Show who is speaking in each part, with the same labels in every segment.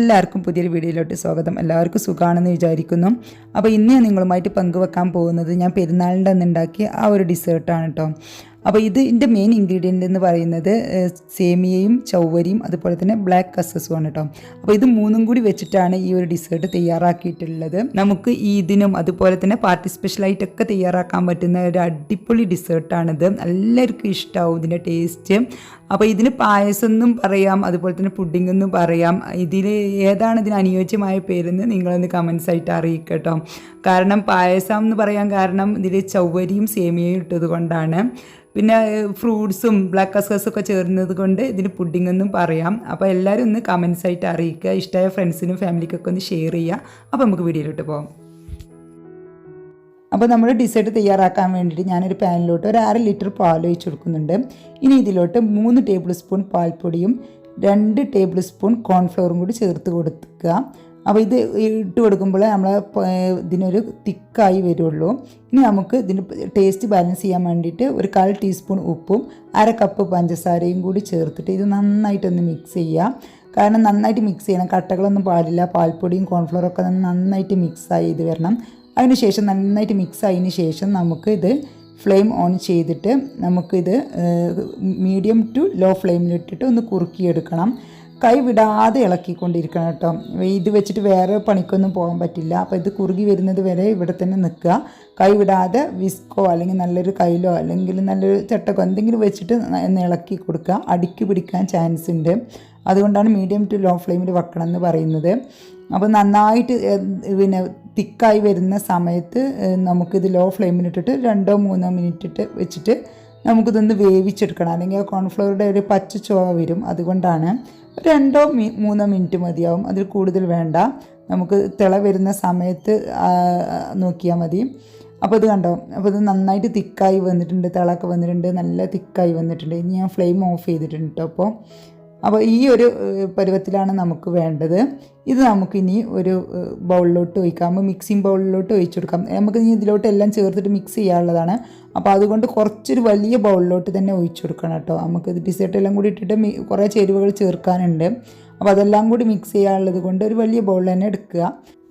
Speaker 1: എല്ലാവർക്കും പുതിയൊരു വീഡിയോയിലോട്ട് സ്വാഗതം. എല്ലാവർക്കും സുഖമാണെന്ന് വിചാരിക്കുന്നു. അപ്പോൾ ഇന്ന് ഞാൻ നിങ്ങളുമായിട്ട് പങ്കുവെക്കാൻ പോകുന്നത് ഞാൻ പെരുന്നാളിൻ്റെ അന്ന് ഉണ്ടാക്കിയ ആ ഒരു ഡിസേർട്ടാണ് കേട്ടോ. അപ്പോൾ ഇതിൻ്റെ മെയിൻ ഇൻഗ്രീഡിയൻ്റ് എന്ന് പറയുന്നത് സേമിയയും ചൗവരിയും അതുപോലെ തന്നെ ബ്ലാക്ക് കസസുമാണ് കേട്ടോ. അപ്പോൾ ഇത് മൂന്നും കൂടി വെച്ചിട്ടാണ് ഈ ഒരു ഡിസേർട്ട് തയ്യാറാക്കിയിട്ടുള്ളത്. നമുക്ക് ഇതിനും അതുപോലെ തന്നെ പാർട്ടി സ്പെഷ്യലായിട്ടൊക്കെ തയ്യാറാക്കാൻ പറ്റുന്ന ഒരു അടിപൊളി ഡിസേർട്ടാണിത്. എല്ലാവർക്കും ഇഷ്ടമാവും ഇതിൻ്റെ ടേസ്റ്റ്. അപ്പോൾ ഇതിന് പായസം എന്നും പറയാം, അതുപോലെ തന്നെ പുഡിംഗ് എന്നും പറയാം. ഇതിൽ ഏതാണ് ഇതിന് അനുയോജ്യമായ പേരെന്ന് നിങ്ങളൊന്ന് കമൻസ് ആയിട്ട് അറിയിക്കുക കേട്ടോ. കാരണം പായസം എന്ന് പറയാൻ കാരണം ഇതിൽ ചൗവരിയും സേമിയയും ഇട്ടത് കൊണ്ടാണ്. പിന്നെ ഫ്രൂട്ട്സും ബ്ലാക്ക് കസ്കസൊക്കെ ചേർന്നത് കൊണ്ട് ഇതിന് പുഡിംഗ് എന്നും പറയാം. അപ്പോൾ എല്ലാവരും ഒന്ന് കമൻസ് ആയിട്ട് അറിയിക്കുക. ഇഷ്ടമായ ഫ്രണ്ട്സിനും ഫാമിലിക്കൊക്കെ ഒന്ന് ഷെയർ ചെയ്യുക. അപ്പോൾ നമുക്ക് വീഡിയോയിലോട്ട് പോകാം. അപ്പോൾ നമ്മൾ ഡിസേർട്ട് തയ്യാറാക്കാൻ വേണ്ടിയിട്ട് ഞാനൊരു പാനിലോട്ട് ഒരു 1/2 ലിറ്റർ പാൽ ഒഴിച്ച് കൊടുക്കുന്നുണ്ട്. ഇനി ഇതിലോട്ട് 3 ടേബിൾ സ്പൂൺ പാൽപ്പൊടിയും 2 ടേബിൾ സ്പൂൺ കോൺഫ്ലവറും കൂടി ചേർത്ത് കൊടുക്കുക. അപ്പോൾ ഇത് ഇട്ട് കൊടുക്കുമ്പോൾ നമ്മൾ ഇതിനൊരു തിക്കായി വരുള്ളൂ. ഇനി നമുക്ക് ഇതിന് ടേസ്റ്റ് ബാലൻസ് ചെയ്യാൻ വേണ്ടിയിട്ട് ഒരു 1/4 ടീസ്പൂൺ ഉപ്പും 1/2 കപ്പ് പഞ്ചസാരയും കൂടി ചേർത്തിട്ട് ഇത് നന്നായിട്ടൊന്ന് മിക്സ് ചെയ്യുക. കാരണം നന്നായിട്ട് മിക്സ് ചെയ്യണം, കട്ടകളൊന്നും പാടില്ല. പാൽപ്പൊടിയും കോൺഫ്ലവറൊക്കെ നന്നായിട്ട് മിക്സായി ഇത് വരണം. അതിനുശേഷം നന്നായിട്ട് മിക്സ് ആയതിന് ശേഷം നമുക്ക് ഇത് ഫ്ലെയിം ഓൺ ചെയ്തിട്ട് നമുക്കിത് മീഡിയം ടു ലോ ഫ്ലെയിമിലിട്ടിട്ട് ഒന്ന് കുറുക്കിയെടുക്കണം. കൈ വിടാതെ ഇളക്കിക്കൊണ്ടിരിക്കണം കേട്ടോ. ഇത് വെച്ചിട്ട് വേറെ പണിക്കൊന്നും പോകാൻ പറ്റില്ല. അപ്പോൾ ഇത് കുറുകി വരുന്നത് വരെ ഇവിടെ തന്നെ നിൽക്കുക. കൈ വിടാതെ വിസ്കോ അല്ലെങ്കിൽ നല്ലൊരു കയ്യിലോ അല്ലെങ്കിൽ നല്ലൊരു ചട്ടക്കോ എന്തെങ്കിലും വെച്ചിട്ട് ഒന്ന് ഇളക്കി കൊടുക്കുക. അടിക്ക് പിടിക്കാൻ ചാൻസ് ഉണ്ട്. അതുകൊണ്ടാണ് മീഡിയം ടു ലോ ഫ്ലെയിമിൽ വെക്കണം എന്ന് പറയുന്നത്. അപ്പോൾ നന്നായിട്ട് പിന്നെ തിക്കായി വരുന്ന സമയത്ത് നമുക്കിത് ലോ ഫ്ലെയിമിലിട്ടിട്ട് 2-3 മിനിറ്റ് വെച്ചിട്ട് നമുക്കിതൊന്ന് വേവിച്ചെടുക്കണം. അല്ലെങ്കിൽ ആ കോൺഫ്ലവറുടെ ഒരു പച്ച ചുവ വരും. അതുകൊണ്ടാണ് 2-3 മിനിറ്റ് മതിയാവും, അതിൽ കൂടുതൽ വേണ്ട. നമുക്ക് തിള വരുന്ന സമയത്ത് നോക്കിയാൽ മതി. അപ്പോൾ ഇത് കണ്ടോ, അപ്പോൾ ഇത് നന്നായിട്ട് തിക്കായി വന്നിട്ടുണ്ട്, തിളയൊക്കെ വന്നിട്ടുണ്ട്, നല്ല തിക്കായി വന്നിട്ടുണ്ട്. ഇനി ഞാൻ ഫ്ലെയിം ഓഫ് ചെയ്തിട്ടുണ്ട് കേട്ടോ. അപ്പോൾ ഈ ഒരു പരുവത്തിലാണ് നമുക്ക് വേണ്ടത്. ഇത് നമുക്കിനി ഒരു ബൗളിലോട്ട് ഒഴിക്കാം, മിക്സിങ് ബൗളിലോട്ട് ഒഴിച്ചു കൊടുക്കാം. നമുക്ക് ഇനി ഇതിലോട്ട് എല്ലാം ചേർത്തിട്ട് മിക്സ് ചെയ്യാനുള്ളതാണ്. അപ്പോൾ അതുകൊണ്ട് കുറച്ചൊരു വലിയ ബൗളിലോട്ട് തന്നെ ഒഴിച്ചു കൊടുക്കണം കേട്ടോ. നമുക്കിത് ഡിസേർട്ട് എല്ലാം കൂടി ഇട്ടിട്ട് കുറേ ചേരുവകൾ ചേർക്കാനുണ്ട്. അപ്പോൾ അതെല്ലാം കൂടി മിക്സ് ചെയ്യാനുള്ളത് കൊണ്ട് ഒരു വലിയ ബൗൾ തന്നെ എടുക്കുക.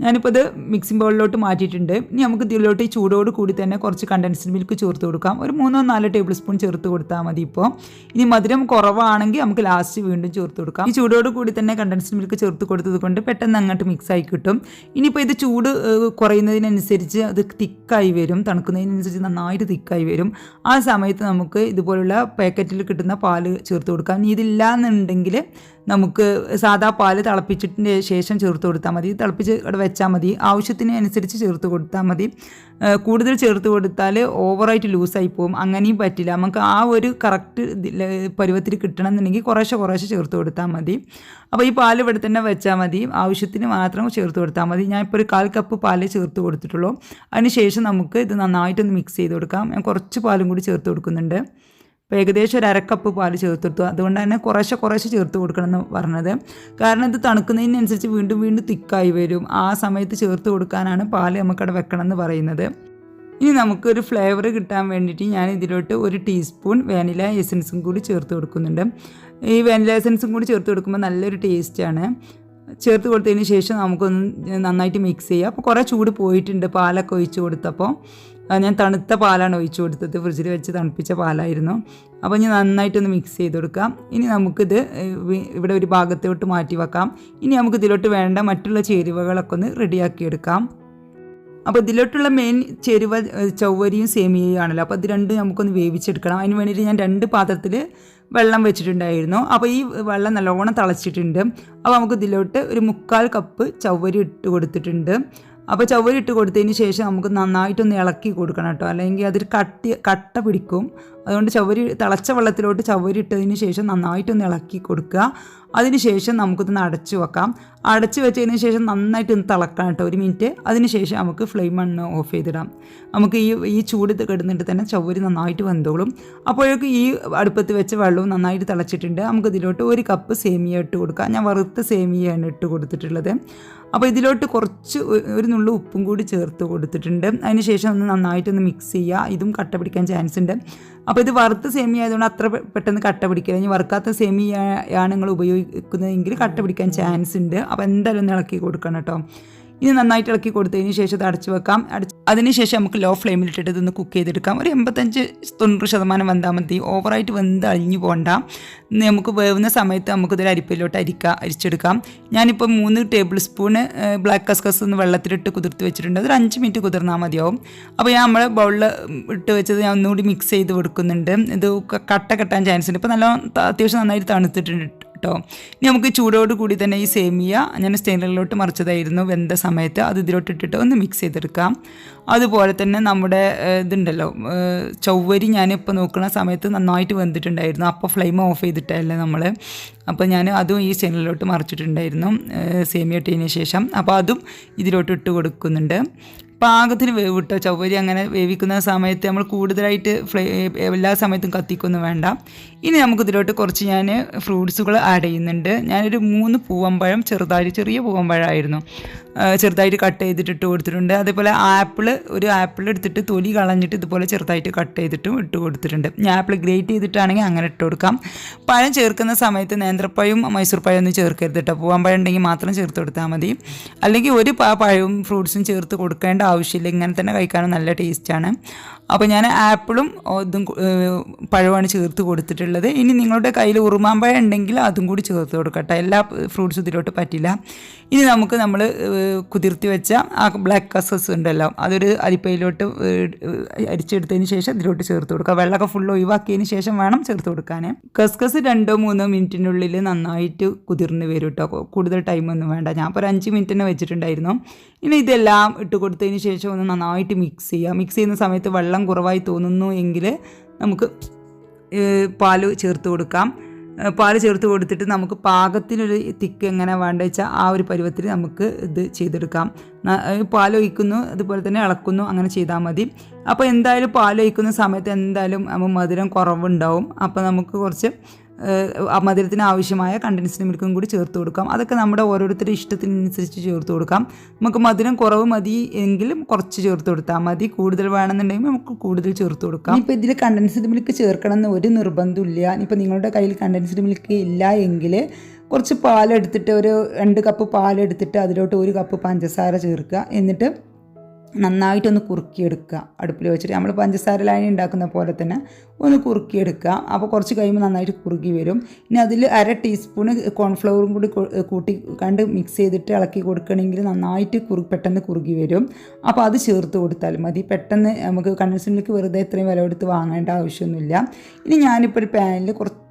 Speaker 1: ഞാനിപ്പോൾ ഇത് മിക്സിംഗ് ബൗളിലോട്ട് മാറ്റിയിട്ടുണ്ട്. ഇനി നമുക്ക് ഇതിലോട്ട് ഈ ചൂടോട് കൂടി തന്നെ കുറച്ച് കണ്ടൻസ്ഡ് മിൽക്ക് ചേർത്ത് കൊടുക്കാം. ഒരു 3-4 ടേബിൾ സ്പൂൺ ചേർത്ത് കൊടുത്താൽ മതി. ഇപ്പോൾ ഇനി മധുരം കുറവാണെങ്കിൽ നമുക്ക് ലാസ്റ്റ് വീണ്ടും ചേർത്ത് കൊടുക്കാം. ഈ ചൂടോട് കൂടി തന്നെ കണ്ടൻസ്ഡ് മിൽക്ക് ചേർത്ത് കൊടുത്തത് കൊണ്ട് പെട്ടെന്ന് അങ്ങോട്ട് മിക്സ് ആയി കിട്ടും. ഇനിയിപ്പോൾ ഇത് ചൂട് കുറയുന്നതിനനുസരിച്ച് അത് തിക്കായി വരും, തണുക്കുന്നതിനനുസരിച്ച് നന്നായിട്ട് തിക്കായി വരും. ആ സമയത്ത് നമുക്ക് ഇതുപോലുള്ള പാക്കറ്റിൽ കിട്ടുന്ന പാല് ചേർത്ത് കൊടുക്കാം. ഇനി ഇതില്ല എന്നുണ്ടെങ്കിൽ നമുക്ക് സാധാ പാല് തിളപ്പിച്ചിട്ട് ശേഷം ചേർത്ത് കൊടുത്താൽ മതി. തിളപ്പിച്ച് അവിടെ വെച്ചാൽ മതി. ആവശ്യത്തിന് അനുസരിച്ച് ചേർത്ത് കൊടുത്താൽ മതി. കൂടുതൽ ചേർത്ത് കൊടുത്താൽ ഓവറായിട്ട് ലൂസായി പോകും. അങ്ങനെയും പറ്റില്ല. നമുക്ക് ആ ഒരു കറക്റ്റ് പരുവത്തിൽ കിട്ടണം എന്നുണ്ടെങ്കിൽ കുറേശ്ശെ ചേർത്ത് കൊടുത്താൽ മതി. അപ്പോൾ ഈ പാൽ ഇവിടെ തന്നെ വെച്ചാൽ മതി. ആവശ്യത്തിന് മാത്രം ചേർത്ത് കൊടുത്താൽ മതി. ഞാൻ ഇപ്പോൾ ഒരു 1/4 കപ്പ് പാല് ചേർത്ത് കൊടുത്തിട്ടുള്ളൂ. അതിന് ശേഷം നമുക്ക് ഇത് നന്നായിട്ടൊന്ന് മിക്സ് ചെയ്ത് കൊടുക്കാം. ഞാൻ കുറച്ച് പാലും കൂടി ചേർത്ത് കൊടുക്കുന്നുണ്ട്. അപ്പോൾ ഏകദേശം ഒരു 1/2 കപ്പ് പാൽ ചേർത്തെടുത്തു. അതുകൊണ്ട് തന്നെ കുറേശ്ശെ ചേർത്ത് കൊടുക്കണം എന്ന് പറഞ്ഞത്. കാരണം ഇത് തണുക്കുന്നതിനനുസരിച്ച് വീണ്ടും തിക്കായി വരും. ആ സമയത്ത് ചേർത്ത് കൊടുക്കാനാണ് പാൽ നമുക്കവിടെ വെക്കണം എന്ന് പറയുന്നത്. ഇനി നമുക്കൊരു ഫ്ലേവർ കിട്ടാൻ വേണ്ടിയിട്ട് ഞാൻ ഇതിലോട്ട് 1 ടീസ്പൂൺ വാനില എസൻസും കൂടി ചേർത്ത് കൊടുക്കുന്നുണ്ട്. ഈ വാനില എസൻസും കൂടി ചേർത്ത് കൊടുക്കുമ്പോൾ നല്ലൊരു ടേസ്റ്റാണ്. ചേർത്ത് കൊടുത്തതിന് ശേഷം നമുക്കൊന്ന് നന്നായിട്ട് മിക്സ് ചെയ്യുക. അപ്പോൾ കുറേ ചൂട് പോയിട്ടുണ്ട് പാലൊക്കെ ഒഴിച്ച് കൊടുത്തപ്പോൾ. ഞാൻ തണുത്ത പാലാണ് ഒഴിച്ച് കൊടുത്തത്, ഫ്രിഡ്ജിൽ വെച്ച് തണുപ്പിച്ച പാലായിരുന്നു. അപ്പോൾ ഇനി നന്നായിട്ടൊന്ന് മിക്സ് ചെയ്ത് കൊടുക്കാം. ഇനി നമുക്കിത് ഇവിടെ ഒരു ഭാഗത്തോട്ട് മാറ്റി വെക്കാം. ഇനി നമുക്ക് ഇതിലോട്ട് വേണ്ട മറ്റുള്ള ചേരുവകളൊക്കെ ഒന്ന് റെഡിയാക്കിയെടുക്കാം. അപ്പോൾ ഇതിലോട്ടുള്ള മെയിൻ ചേരുവ ചൗവരിയും സേമിയയും ആണല്ലോ. അപ്പോൾ ഇത് രണ്ടും നമുക്കൊന്ന് വേവിച്ചെടുക്കണം. അതിന് വേണ്ടിയിട്ട് ഞാൻ 2 പാത്രത്തിൽ വെള്ളം വെച്ചിട്ടുണ്ടായിരുന്നു. അപ്പോൾ ഈ വെള്ളം നല്ലോണം തിളച്ചിട്ടുണ്ട്. അപ്പോൾ നമുക്ക് ഇതിലോട്ട് ഒരു 3/4 കപ്പ് ചൗവരി ഇട്ട് കൊടുത്തിട്ടുണ്ട്. അപ്പോൾ ചവ്വരി ഇട്ട് കൊടുത്തതിന് ശേഷം നമുക്ക് നന്നായിട്ടൊന്ന് ഇളക്കി കൊടുക്കണം കേട്ടോ, അല്ലെങ്കിൽ അതൊരു കട്ട പിടിക്കും. അതുകൊണ്ട് തിളച്ച വെള്ളത്തിലോട്ട് ചവ്വരി ഇട്ടതിന് ശേഷം നന്നായിട്ടൊന്ന് ഇളക്കി കൊടുക്കുക. അതിന് ശേഷം നമുക്കിതൊന്ന് അടച്ചു വെക്കാം. അടച്ചു വെച്ചതിന് ശേഷം നന്നായിട്ടൊന്ന് തിളക്കണം കേട്ടോ, 1 മിനിറ്റ്. അതിന് ശേഷം നമുക്ക് ഫ്ലെയിം ഒന്ന് ഓഫ് ചെയ്തിടാം. നമുക്ക് ഈ ചൂട് കിടന്നിട്ട് തന്നെ ചവ്വരി നന്നായിട്ട് വെന്തോളും. അപ്പോഴേക്കും ഈ അടുപ്പത്ത് വെച്ച വെള്ളവും നന്നായിട്ട് തിളച്ചിട്ടുണ്ട്. നമുക്കിതിലോട്ട് 1 കപ്പ് സേമിയ ഇട്ട് കൊടുക്കാം. ഞാൻ വറുത്ത സേമിയയാണ് ഇട്ട് കൊടുത്തിട്ടുള്ളത്. അപ്പോൾ ഇതിലോട്ട് കുറച്ച് ഒരു നുള്ളു ഉപ്പും കൂടി ചേർത്ത് കൊടുത്തിട്ടുണ്ട്. അതിന് ശേഷം ഒന്ന് നന്നായിട്ടൊന്ന് മിക്സ് ചെയ്യുക. ഇതും കട്ട പിടിക്കാൻ ചാൻസ് ഉണ്ട്. അപ്പോൾ ഇത് വറുത്ത സേമിയ ആയതുകൊണ്ട് അത്ര പെട്ടെന്ന് കട്ട പിടിക്കില്ല. ഇനി വറുക്കാത്ത സേമിയയാണ് നിങ്ങൾ ഉപയോഗിക്കുന്നതെങ്കിൽ കട്ട പിടിക്കാൻ ചാൻസ് ഉണ്ട്. അപ്പോൾ എന്തായാലും ഒന്ന് ഇളക്കി കൊടുക്കണം കേട്ടോ. ഇനി നന്നായിട്ട് ഇളക്കി കൊടുത്തതിന് ശേഷം ഇത് അടച്ചു വെക്കാം. അതിനുശേഷം നമുക്ക് ലോ ഫ്ലെയിമിലിട്ടിട്ട് ഇതൊന്ന് കുക്ക് ചെയ്തെടുക്കാം. ഒരു 85-90% വെന്താൽ മതി. ഓവറായിട്ട് വെന്ത് അഴിഞ്ഞു പോകണ്ട. നമുക്ക് വേവുന്ന സമയത്ത് നമുക്കിതൊരു അരിപ്പയിലോട്ട് അരിച്ചെടുക്കാം. ഞാനിപ്പോൾ 3 ടേബിൾ സ്പൂണ് ബ്ലാക്ക് കസ്കസ് ഒന്ന് വെള്ളത്തിലിട്ട് കുതിർത്ത് വെച്ചിട്ടുണ്ട്. അതൊരു 5 മിനിറ്റ് കുതിർന്നാൽ മതിയാവും. അപ്പോൾ ഞാൻ നമ്മളെ ബൗളിൽ ഇട്ട് വെച്ചത് ഞാൻ ഒന്നുകൂടി മിക്സ് ചെയ്ത് കൊടുക്കുന്നുണ്ട്. ഇത് കട്ട കെട്ടാൻ ചാൻസ് ഉണ്ട്. ഇപ്പോൾ അത്യാവശ്യം നന്നായിട്ട് തണുത്തിട്ടുണ്ട് കേട്ടോ. ഇനി നമുക്ക് ചൂടോട് കൂടി തന്നെ ഈ സേമിയ ഞാൻ സ്റ്റെയിനറിലോട്ട് മറിച്ചതായിരുന്നു വെന്ത സമയത്ത്, അത് ഇതിലോട്ട് ഇട്ടിട്ട് ഒന്ന് മിക്സ് ചെയ്തെടുക്കാം. അതുപോലെ തന്നെ നമ്മുടെ ഇതുണ്ടല്ലോ ചവ്വരി, ഞാനിപ്പോൾ നോക്കുന്ന സമയത്ത് നന്നായിട്ട് വെന്തിട്ടുണ്ടായിരുന്നു. അപ്പോൾ ഫ്ലെയിം ഓഫ് ചെയ്തിട്ടല്ലേ നമ്മൾ. അപ്പോൾ ഞാൻ അതും ഈ സ്റ്റെയിനറിലോട്ട് മറിച്ചിട്ടുണ്ടായിരുന്നു സേമിയ ഇട്ടതിന് ശേഷം. അപ്പോൾ അതും ഇതിലോട്ട് ഇട്ട് കൊടുക്കുന്നുണ്ട്. പാകത്തിന് വേവിട്ടോ. ചവ്വരി അങ്ങനെ വേവിക്കുന്ന സമയത്ത് നമ്മൾ കൂടുതലായിട്ട് എല്ലാ സമയത്തും കത്തിക്കൊന്നും വേണ്ട. ഇനി നമുക്കിതിലോട്ട് കുറച്ച് ഞാൻ ഫ്രൂട്ട്സുകൾ ആഡ് ചെയ്യുന്നുണ്ട്. ഞാനൊരു 3 പൂവമ്പഴം ചെറിയ പൂവമ്പഴമായിരുന്നു, ചെറുതായിട്ട് കട്ട് ചെയ്തിട്ട് ഇട്ട് കൊടുത്തിട്ടുണ്ട്. അതേപോലെ ഒരു ആപ്പിൾ എടുത്തിട്ട് തൊലി കളഞ്ഞിട്ട് ഇതുപോലെ ചെറുതായിട്ട് കട്ട് ചെയ്തിട്ടും ഇട്ട് കൊടുത്തിട്ടുണ്ട്. ഞാൻ ആപ്പിൾ ഗ്രേറ്റ് ചെയ്തിട്ടാണെങ്കിൽ അങ്ങനെ ഇട്ട് കൊടുക്കാം. പഴം ചേർക്കുന്ന സമയത്ത് നേന്ത്രപ്പഴവും മൈസൂർ പഴം ഒന്നും ചേർക്കരുത് കേട്ടോ. പൂവമ്പഴം ഉണ്ടെങ്കിൽ മാത്രം ചേർത്ത് കൊടുത്താൽ മതി. അല്ലെങ്കിൽ ഒരു പഴവും ഫ്രൂട്ട്സും ചേർത്ത് കൊടുക്കേണ്ട ആവശ്യമില്ല. ഇങ്ങനെ തന്നെ കഴിക്കാനും നല്ല ടേസ്റ്റാണ്. അപ്പോൾ ഞാൻ ആപ്പിളും ഇതും പഴമാണ് ചേർത്ത് കൊടുത്തിട്ടുള്ളത്. ഇനി നിങ്ങളുടെ കയ്യിൽ ഉറുമാമ്പഴം ഉണ്ടെങ്കിൽ അതും കൂടി ചേർത്ത് കൊടുക്കട്ടെ. എല്ലാ ഫ്രൂട്ട്സും ഇതിലോട്ട് പറ്റില്ല. ഇനി നമുക്ക് നമ്മൾ കുതിർത്തി വെച്ച ആ ബ്ലാക്ക് കസ്കസ് ഉണ്ടല്ലോ, അതൊരു അരിപ്പയിലോട്ട് അരിച്ചെടുത്തതിന് ശേഷം ഇതിലോട്ട് ചേർത്ത് കൊടുക്കുക. വെള്ളമൊക്കെ ഫുൾ ഒഴിവാക്കിയതിന് ശേഷം വേണം ചേർത്ത് കൊടുക്കാൻ. കസ്കസ് 2-3 മിനിറ്റിനുള്ളിൽ നന്നായിട്ട് കുതിർന്ന് വരും കേട്ടോ. കൂടുതൽ ടൈമൊന്നും വേണ്ട. ഞാൻ ഇപ്പോൾ ഒരു 5 മിനിറ്റ് തന്നെ വെച്ചിട്ടുണ്ടായിരുന്നു. ഇനി ഇതെല്ലാം ഇട്ട് കൊടുത്തതിന് ശേഷം ഒന്ന് നന്നായിട്ട് മിക്സ് ചെയ്യുക. മിക്സ് ചെയ്യുന്ന സമയത്ത് വെള്ളം കുറവായി തോന്നുന്നു എങ്കിൽ നമുക്ക് പാല് ചേർത്ത് കൊടുക്കാം. പാല് ചേർത്ത് കൊടുത്തിട്ട് നമുക്ക് പാകത്തിനൊരു തിക്ക് എങ്ങനെ വേണ്ട വെച്ചാൽ ആ ഒരു പരുവത്തിൽ നമുക്ക് ഇത് ചെയ്തെടുക്കാം. പാലൊഴിക്കുന്നു, അതുപോലെ തന്നെ ഇളക്കുന്നു, അങ്ങനെ ചെയ്താൽ മതി. അപ്പോൾ എന്തായാലും പാലൊഴിക്കുന്ന സമയത്ത് എന്തായാലും മധുരം കുറവുണ്ടാവും. അപ്പോൾ നമുക്ക് കുറച്ച് മധുരത്തിന് ആവശ്യമായ കണ്ടൻസ്ഡ് മിൽക്കും കൂടി ചേർത്ത് കൊടുക്കാം. അതൊക്കെ നമ്മുടെ ഓരോരുത്തരുടെ ഇഷ്ടത്തിനനുസരിച്ച് ചേർത്ത് കൊടുക്കാം. നമുക്ക് മധുരം കുറവ് മതി എങ്കിലും കുറച്ച് ചേർത്ത് കൊടുത്താൽ മതി. കൂടുതൽ വേണമെന്നുണ്ടെങ്കിൽ നമുക്ക് കൂടുതൽ ചേർത്ത് കൊടുക്കാം. ഇപ്പോൾ ഇതിൽ കണ്ടൻസ്ഡ് മിൽക്ക് ചേർക്കണം എന്ന് ഒരു നിർബന്ധമില്ല. ഇപ്പോൾ നിങ്ങളുടെ കയ്യിൽ കണ്ടൻസ്ഡ് മിൽക്ക് ഇല്ല എങ്കിൽ കുറച്ച് പാലെടുത്തിട്ട് ഒരു 2 കപ്പ് പാലെടുത്തിട്ട് അതിലോട്ട് 1 കപ്പ് പഞ്ചസാര ചേർക്കുക. എന്നിട്ട് നന്നായിട്ടൊന്ന് കുറുക്കിയെടുക്കുക. അടുപ്പിൽ വെച്ചിട്ട് നമ്മൾ പഞ്ചസാര ലായനി ഉണ്ടാക്കുന്ന പോലെ തന്നെ ഒന്ന് കുറുക്കിയെടുക്കുക. അപ്പോൾ കുറച്ച് കഴിയുമ്പോൾ നന്നായിട്ട് കുറുകി വരും. ഇനി അതിൽ 1/2 ടീസ്പൂൺ കോൺഫ്ലവറും കൂടി കൂട്ടി മിക്സ് ചെയ്തിട്ട് ഇളക്കി കൊടുക്കണമെങ്കിൽ നന്നായിട്ട് പെട്ടെന്ന് കുറുകി വരും. അപ്പോൾ അത് ചേർത്ത് കൊടുത്താൽ മതി. പെട്ടെന്ന് നമുക്ക് കണ്ടൻസ്ഡ് മിൽക്ക് വെറുതെ ഇത്രയും വില കൊടുത്ത് വാങ്ങേണ്ട ആവശ്യമൊന്നുമില്ല. ഇനി ഞാനിപ്പോൾ ഒരു പാനിൽ കുറച്ച്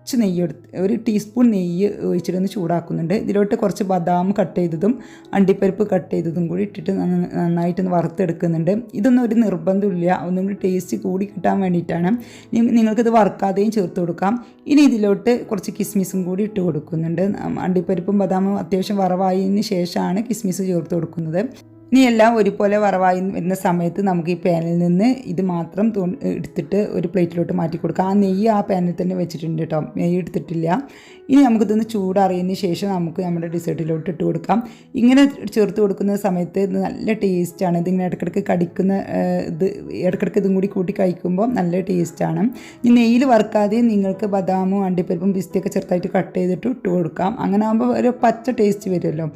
Speaker 1: ഒരു ടീസ്പൂൺ നെയ്യ് ഒഴിച്ചിട്ടൊന്ന് ചൂടാക്കുന്നുണ്ട്. ഇതിലോട്ട് കുറച്ച് ബദാം കട്ട് ചെയ്തതും അണ്ടിപ്പരിപ്പ് കട്ട് ചെയ്തതും കൂടി ഇട്ടിട്ട് നന്നായിട്ടൊന്ന് വറുത്തെടുക്കുന്നുണ്ട്. ഇതൊന്നും ഒരു നിർബന്ധമില്ല, ഒന്നും കൂടി ടേസ്റ്റ് കൂടി കിട്ടാൻ വേണ്ടിയിട്ടാണ്. നിങ്ങൾക്കിത് വറുക്കാതെയും ചേർത്ത് കൊടുക്കാം. ഇനി ഇതിലോട്ട് കുറച്ച് കിസ്മിസും കൂടി ഇട്ട് കൊടുക്കുന്നുണ്ട്. അണ്ടിപ്പരിപ്പും ബദാമും അത്യാവശ്യം വറവായതിന് ശേഷമാണ് കിസ്മിസ് ചേർത്ത് കൊടുക്കുന്നത്. ഇനി എല്ലാം ഒരുപോലെ വറവായി വരുന്ന സമയത്ത് നമുക്ക് ഈ പാനിൽ നിന്ന് ഇത് മാത്രം എടുത്തിട്ട് ഒരു പ്ലേറ്റിലോട്ട് മാറ്റി കൊടുക്കാം. ആ നെയ്യ് ആ പാനിൽ തന്നെ വെച്ചിട്ടുണ്ട് കേട്ടോ, നെയ്യ് എടുത്തിട്ടില്ല. ഇനി നമുക്കിതൊന്ന് ചൂടറിയതിന് ശേഷം നമുക്ക് നമ്മുടെ ഡെസേർട്ടിലോട്ട് ഇട്ട് കൊടുക്കാം. ഇങ്ങനെ ചേർത്ത് കൊടുക്കുന്ന സമയത്ത് നല്ല ടേസ്റ്റാണ്. ഇതിങ്ങനെ ഇടയ്ക്കിടയ്ക്ക് ഇതും കൂടി കൂട്ടി കഴിക്കുമ്പോൾ നല്ല ടേസ്റ്റാണ്. ഈ നെയ്യിൽ വറുക്കാതെ നിങ്ങൾക്ക് ബദാമും അണ്ടിപ്പരിപ്പും പിസ്തയൊക്കെ ചെറുതായിട്ട് കട്ട് ചെയ്തിട്ട് ഇട്ട് കൊടുക്കാം. അങ്ങനെ ആകുമ്പോൾ ഒരു പച്ച ടേസ്റ്റ് വരുമല്ലോ.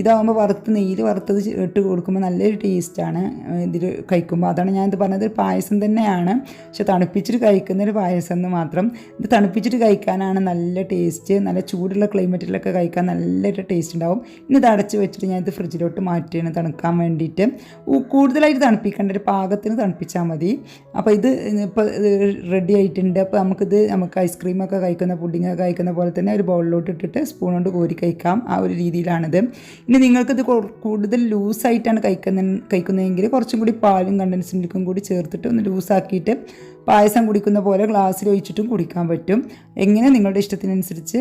Speaker 1: ഇതാകുമ്പോൾ നെയ്യിൽ വറുത്തത് ഇട്ട് കൊടുക്കുമ്പോൾ നല്ലൊരു ടേസ്റ്റാണ് ഇതിൽ കഴിക്കുമ്പോൾ. അതാണ് ഞാനിത് പറഞ്ഞത്, പായസം തന്നെയാണ്, പക്ഷെ തണുപ്പിച്ചിട്ട് കഴിക്കുന്നൊരു പായസം എന്ന് മാത്രം. ഇത് തണുപ്പിച്ചിട്ട് കഴിക്കാനാണ് നല്ല ടേസ്റ്റ്. നല്ല ചൂടുള്ള ക്ലൈമറ്റിലൊക്കെ കഴിക്കാൻ നല്ലൊരു ടേസ്റ്റ് ഉണ്ടാവും. ഇനി ഇത് അടച്ച് വെച്ചിട്ട് ഞാനിത് ഫ്രിഡ്ജിലോട്ട് മാറ്റിയാണ് തണുക്കാൻ വേണ്ടിയിട്ട്. കൂടുതലായിട്ട് തണുപ്പിക്കേണ്ട, ഒരു പാകത്തിന് തണുപ്പിച്ചാൽ മതി. അപ്പോൾ ഇത് ഇപ്പോൾ റെഡി ആയിട്ടുണ്ട്. അപ്പോൾ നമുക്ക് ഐസ്ക്രീമൊക്കെ കഴിക്കുന്ന, പുഡിങ്ങൊക്കെ കഴിക്കുന്ന പോലെ തന്നെ ഒരു ബൗളിലോട്ട് ഇട്ടിട്ട് സ്പൂൺ കൊണ്ട് കോരി കഴിക്കാം. ആ ഒരു രീതിയിലാണിത്. ഇനി നിങ്ങൾക്കിത് കൂടുതൽ ലൂസായിട്ടാണ് കഴിക്കുന്നതെങ്കിൽ കുറച്ചും കൂടി പാലും കണ്ടൻസ്ഡ് മിൽക്കും കൂടി ചേർത്തിട്ട് ഒന്ന് ലൂസാക്കിയിട്ട് പായസം കുടിക്കുന്ന പോലെ ഗ്ലാസ്സിൽ ഒഴിച്ചിട്ടും കുടിക്കാൻ പറ്റും. എങ്ങനെ നിങ്ങളുടെ ഇഷ്ടത്തിനനുസരിച്ച്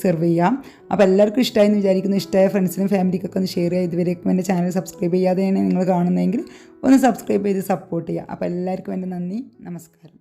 Speaker 1: സെർവ് ചെയ്യാം. അപ്പോൾ എല്ലാവർക്കും ഇഷ്ടമായി എന്ന് വിചാരിക്കുന്നു. ഇഷ്ടമായ ഫ്രണ്ട്സിനും ഫാമിലിക്കൊക്കെ ഒന്ന് ഷെയർ ചെയ്യുക. ഇതുവരേക്കും എൻ്റെ ചാനൽ സബ്സ്ക്രൈബ് ചെയ്യാതെയാണ് നിങ്ങൾ കാണുന്നതെങ്കിൽ ഒന്ന് സബ്സ്ക്രൈബ് ചെയ്ത് സപ്പോർട്ട് ചെയ്യുക. അപ്പോൾ എല്ലാവർക്കും എൻ്റെ നന്ദി, നമസ്കാരം.